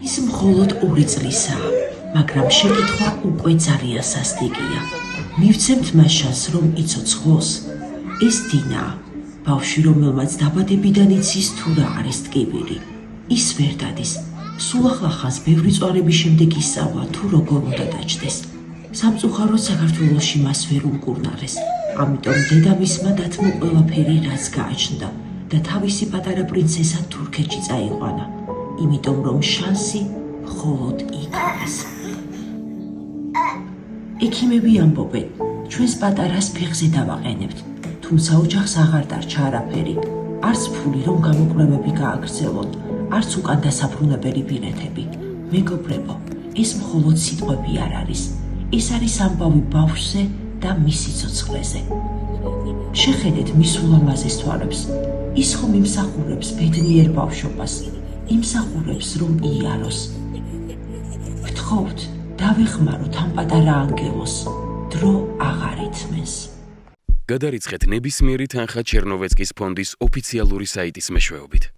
ის მხოლოდ 2 წლისაა, მაგრამ შეკითხვა უკვე ძალიან სასტიკია. მივცემთ მას შანსს, რომ იცოცხლოს. ეს დინაა, ბავშვი, რომელმაც დაბადებიდან იცის თუ რა არის ტკივილი. ის ვერ დადის. სულ ახლა ხანს ბევრი წვარების შემდეგ ისწავლა თუ როგორ უნდა დაჯდეს. სამწუხაროდ საქართველოში მას ვერ უმკურნალეს. ამიტომ დედამისმა დათმო ყველაფერი, რაც გააჩნდა და თავისი პატარა პრინცესა თურქეთში წაიყვანა, იმიტომ რომ შანსი მხოლოდ იქნეს. ექიმები ამბობენ, ჩვენს პატარას ფეხზე დავაყენებთ, თუმცა ოჯახს აღარ დარჩა არაფერი, არც ფული რომ გამოკვლევები გააგრძელონ, არც უკან დასაბრუნებელი ბილეთები. მეგობრებო, ეს მხოლოდ სიტყვები არ არის. ეს არის ამბავი ბავშვზე და მის სიცოცხლეზე. შეხედეთ მის ულამაზეს თვალებს. ის ხომ იმსახურებს ბედნიერ ბავშვობას, იმსახურებს რომ იაროს. ვთხოვთ, დავეხმაროთ ამ პატარა ანგელოს. დრო აღარ ითმენს. გადარიცხეთ ნებისმიერი თანხა ჩერნოვეცკის ფონდის ოფიციალური საიტის მეშვეობით.